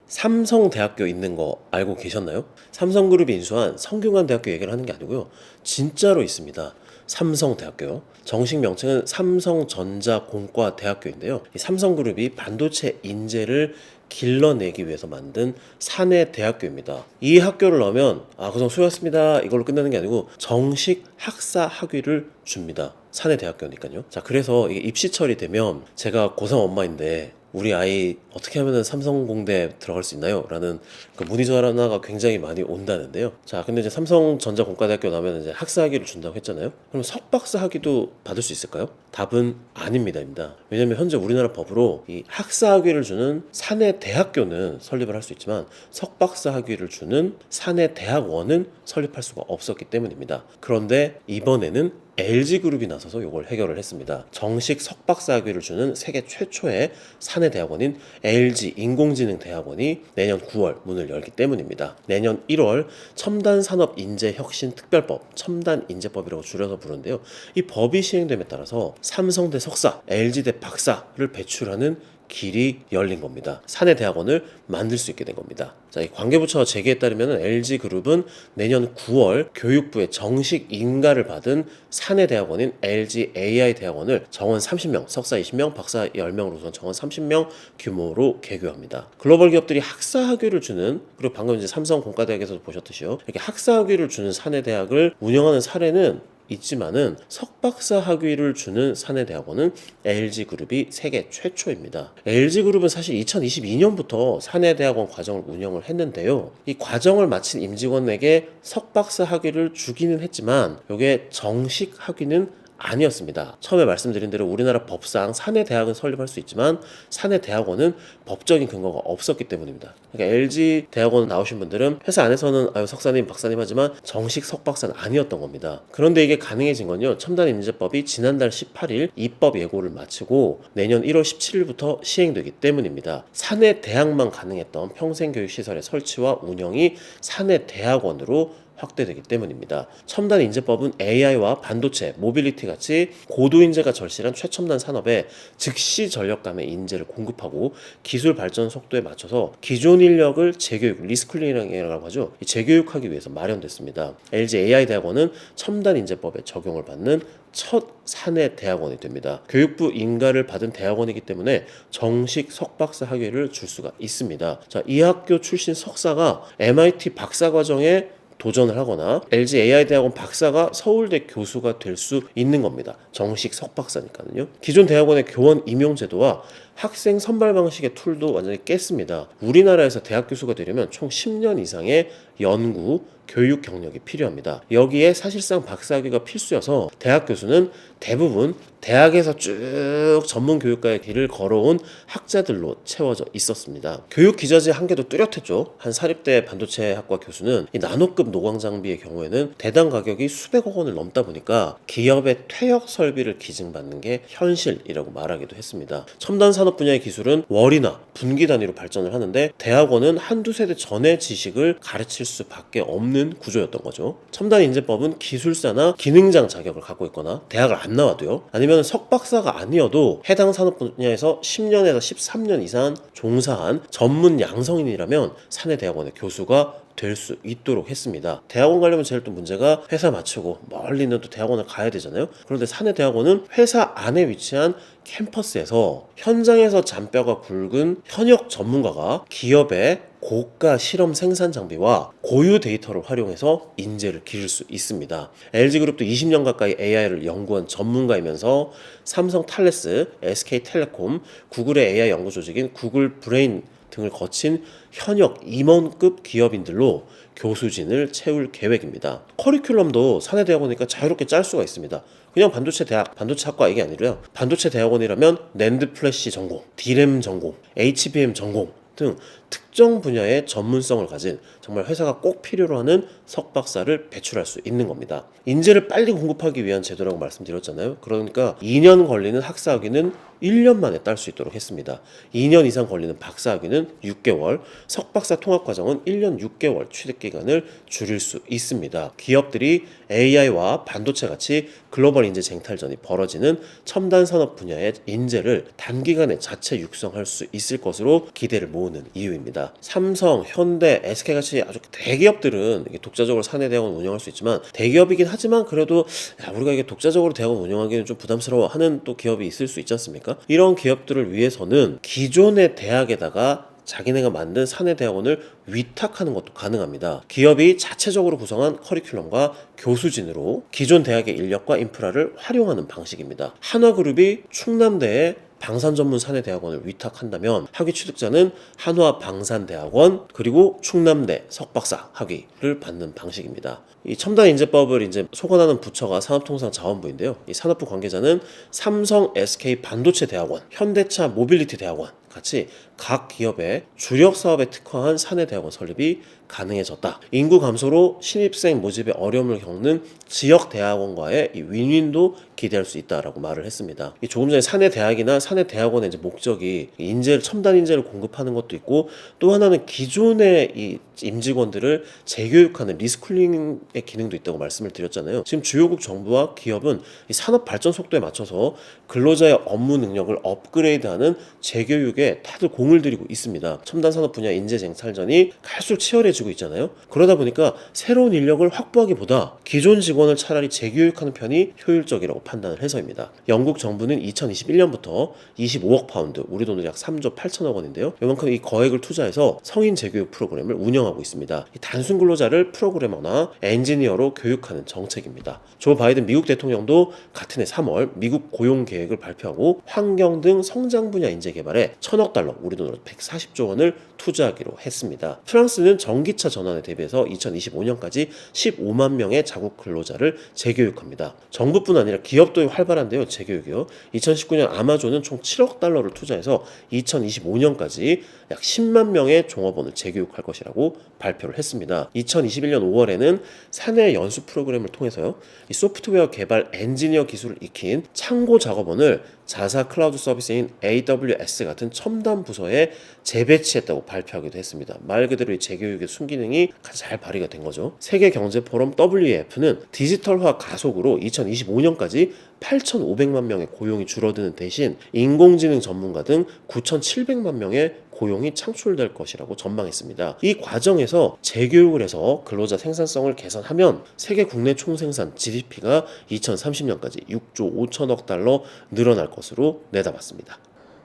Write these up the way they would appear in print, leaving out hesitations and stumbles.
삼성대학교 있는 거 알고 계셨나요? 삼성그룹이 인수한 성균관대학교 얘기를 하는 게 아니고요. 진짜로 있습니다. 삼성대학교요. 정식 명칭은 삼성전자공과대학교인데요. 이 삼성그룹이 반도체 인재를 길러내기 위해서 만든 사내 대학교입니다. 이 학교를 넣으면 그동 수고하셨습니다 이걸로 끝나는 게 아니고 정식 학사 학위를 줍니다. 사내 대학교니까요. 자, 그래서 이게 입시 처리되면 제가 고3 엄마인데 우리 아이 어떻게 하면 삼성공대 들어갈 수 있나요? 라는 그 문의 전화가 굉장히 많이 온다는데요. 자, 근데 이제 삼성전자공과대학교 나오면 이제 학사 학위를 준다고 했잖아요. 그럼 석박사 학위도 받을 수 있을까요? 답은 아닙니다. 왜냐면 현재 우리나라 법으로 이 학사 학위를 주는 사내 대학교는 설립을 할 수 있지만 석박사 학위를 주는 사내 대학원은 설립할 수가 없었기 때문입니다. 그런데 이번에는 LG그룹이 나서서 이걸 해결을 했습니다. 정식 석박사 학위를 주는 세계 최초의 사내 대학원인 LG 인공지능대학원이 내년 9월 문을 열기 때문입니다. 내년 1월 첨단산업인재혁신특별법, 첨단인재법이라고 줄여서 부르는데요. 이 법이 시행됨에 따라서 삼성대 석사, LG대 박사를 배출하는 길이 열린 겁니다. 사내 대학원을 만들 수 있게 된 겁니다. 자, 이 관계부처 제기에 따르면 LG그룹은 내년 9월 교육부의 정식 인가를 받은 사내 대학원인 LG AI 대학원을 정원 30명, 석사 20명, 박사 10명으로 우선 정원 30명 규모로 개교합니다. 글로벌 기업들이 학사 학위를 주는, 그리고 방금 이제 삼성공과대학에서도 보셨듯이요, 이렇게 학사 학위를 주는 사내 대학을 운영하는 사례는 있지만은 석박사 학위를 주는 사내 대학원은 LG그룹이 세계 최초입니다. LG그룹은 사실 2022년부터 사내 대학원 과정을 운영을 했는데요. 이 과정을 마친 임직원에게 석박사 학위를 주기는 했지만 이게 정식 학위는 아니었습니다. 처음에 말씀드린 대로 우리나라 법상 사내 대학은 설립할 수 있지만 사내 대학원은 법적인 근거가 없었기 때문입니다. 그러니까 LG 대학원 나오신 분들은 회사 안에서는 석사님, 박사님 하지만 정식 석박사는 아니었던 겁니다. 그런데 이게 가능해진 건요, 첨단인재법이 지난달 18일 입법 예고를 마치고 내년 1월 17일부터 시행되기 때문입니다. 사내 대학만 가능했던 평생교육시설의 설치와 운영이 사내 대학원으로 확대되기 때문입니다. 첨단인재법은 AI와 반도체, 모빌리티 같이 고도인재가 절실한 최첨단 산업에 즉시 전력감의 인재를 공급하고 기술 발전 속도에 맞춰서 기존 인력을 재교육, 리스쿨링이라고 하죠. 재교육하기 위해서 마련됐습니다. LG AI 대학원은 첨단인재법에 적용을 받는 첫 사내 대학원이 됩니다. 교육부 인가를 받은 대학원이기 때문에 정식 석박사 학위를 줄 수가 있습니다. 자, 이 학교 출신 석사가 MIT 박사과정에 도전을 하거나 LG AI 대학원 박사가 서울대 교수가 될 수 있는 겁니다. 정식 석박사니까요. 기존 대학원의 교원 임용 제도와 학생 선발 방식의 툴도 완전히 깼습니다. 우리나라에서 대학 교수가 되려면 총 10년 이상의 연구, 교육 경력이 필요합니다. 여기에 사실상 박사학위가 필수여서 대학 교수는 대부분 대학에서 쭉 전문 교육과의 길을 걸어온 학자들로 채워져 있었습니다. 교육 기저지 한계도 뚜렷했죠. 한 사립대 반도체학과 교수는 이 나노급 노광 장비의 경우에는 대당 가격이 수백억 원을 넘다 보니까 기업의 퇴역 설비를 기증받는 게 현실이라고 말하기도 했습니다. 첨단 산업 분야의 기술은 월이나 분기 단위로 발전을 하는데 대학원은 한두 세대 전의 지식을 가르칠 수밖에 없는 구조였던 거죠. 첨단인재법은 기술사나 기능장 자격을 갖고 있거나 대학을 안 나와도요, 아니면 석박사가 아니어도 해당 산업 분야에서 10년에서 13년 이상 종사한 전문 양성인이라면 사내 대학원의 교수가 될 수 있도록 했습니다. 대학원 가려면 제일 또 문제가 회사 마치고 멀리 있는 또 대학원을 가야 되잖아요. 그런데 사내 대학원은 회사 안에 위치한 캠퍼스에서 현장에서 잔뼈가 굵은 현역 전문가가 기업의 고가 실험 생산 장비와 고유 데이터를 활용해서 인재를 기를 수 있습니다. LG그룹도 20년 가까이 AI를 연구한 전문가이면서 삼성 탈레스, SK텔레콤, 구글의 AI 연구 조직인 구글 브레인 등을 거친 현역 임원급 기업인들로 교수진을 채울 계획입니다. 커리큘럼도 사내 대학원이니까 자유롭게 짤 수가 있습니다. 그냥 반도체 대학, 반도체학과 이게 아니고요. 반도체 대학원이라면 낸드 플래시 전공, D램 전공, HBM 전공 등 특정 분야의 전문성을 가진 정말 회사가 꼭 필요로 하는 석박사를 배출할 수 있는 겁니다. 인재를 빨리 공급하기 위한 제도라고 말씀드렸잖아요. 그러니까 2년 걸리는 학사학위는 1년 만에 딸 수 있도록 했습니다. 2년 이상 걸리는 박사학위는 6개월, 석박사 통합과정은 1년 6개월 취득기간을 줄일 수 있습니다. 기업들이 AI와 반도체 같이 글로벌 인재 쟁탈전이 벌어지는 첨단 산업 분야의 인재를 단기간에 자체 육성할 수 있을 것으로 기대를 모으는 이유입니다. 있습니다. 삼성, 현대, SK같이 아주 대기업들은 독자적으로 사내대학원 운영할 수 있지만 대기업이긴 하지만 그래도 우리가 이게 독자적으로 대학원 운영하기는 좀 부담스러워하는 또 기업이 있을 수 있지 않습니까? 이런 기업들을 위해서는 기존의 대학에다가 자기네가 만든 사내대학원을 위탁하는 것도 가능합니다. 기업이 자체적으로 구성한 커리큘럼과 교수진으로 기존 대학의 인력과 인프라를 활용하는 방식입니다. 한화그룹이 충남대에 방산 전문 사내대학원을 위탁한다면 학위 취득자는 한화 방산대학원 그리고 충남대 석박사 학위를 받는 방식입니다. 이 첨단인재법을 이제 소관하는 부처가 산업통상자원부인데요. 이 산업부 관계자는 삼성 SK 반도체대학원, 현대차 모빌리티대학원 같이 각 기업의 주력 사업에 특화한 사내대학원 설립이 가능해졌다. 인구 감소로 신입생 모집에 어려움을 겪는 지역 대학원과의 이 윈윈도 기대할 수 있다라고 말을 했습니다. 조금 전에 사내 대학이나 사내 대학원의 이제 목적이 인재를 첨단 인재를 공급하는 것도 있고 또 하나는 기존의 이 임직원들을 재교육하는 리스쿨링의 기능도 있다고 말씀을 드렸잖아요. 지금 주요국 정부와 기업은 이 산업 발전 속도에 맞춰서 근로자의 업무 능력을 업그레이드하는 재교육에 다들 공을 들이고 있습니다. 첨단 산업 분야 인재 쟁탈전이 갈수록 치열해지고 있잖아요. 그러다 보니까 새로운 인력을 확보하기보다 기존 직원을 차라리 재교육하는 편이 효율적이라고 판단을 해서입니다. 영국 정부는 2021년부터 25억 파운드, 우리 돈으로 약 3조 8천억 원인데요. 이만큼 이 거액을 투자해서 성인 재교육 프로그램을 운영하고 있습니다. 단순 근로자를 프로그래머나 엔지니어로 교육하는 정책입니다. 조 바이든 미국 대통령도 같은 해 3월 미국 고용 계획을 발표하고 환경 등 성장 분야 인재 개발에 1,000억 달러, 우리 돈으로 140조 원을 투자하기로 했습니다. 프랑스는 전기차 전환에 대비해서 2025년까지 15만 명의 자국 근로자를 재교육합니다. 정부뿐 아니라 기업도 활발한데요. 재교육이요. 2019년 아마존은 총 7억 달러를 투자해서 2025년까지 약 10만 명의 종업원을 재교육할 것이라고 발표를 했습니다. 2021년 5월에는 사내 연수 프로그램을 통해서요. 이 소프트웨어 개발 엔지니어 기술을 익힌 창고 작업원을 자사 클라우드 서비스인 AWS 같은 첨단 부서에 재배치했다고 발표하기도 했습니다. 말 그대로 이 재교육의 순기능이 잘 발휘가 된 거죠. 세계경제포럼 WEF는 디지털화 가속으로 2025년까지 8,500만 명의 고용이 줄어드는 대신 인공지능 전문가 등 9,700만 명의 고용이 창출될 것이라고 전망했습니다. 이 과정에서 재교육을 해서 근로자 생산성을 개선하면 세계 국내 총생산 GDP가 2030년까지 6조 5천억 달러 늘어날 것으로 내다봤습니다.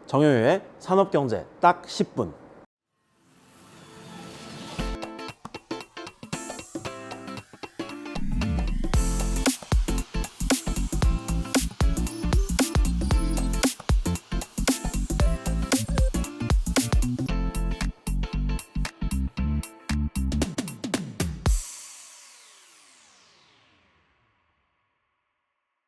정효유의 산업경제 딱 10분.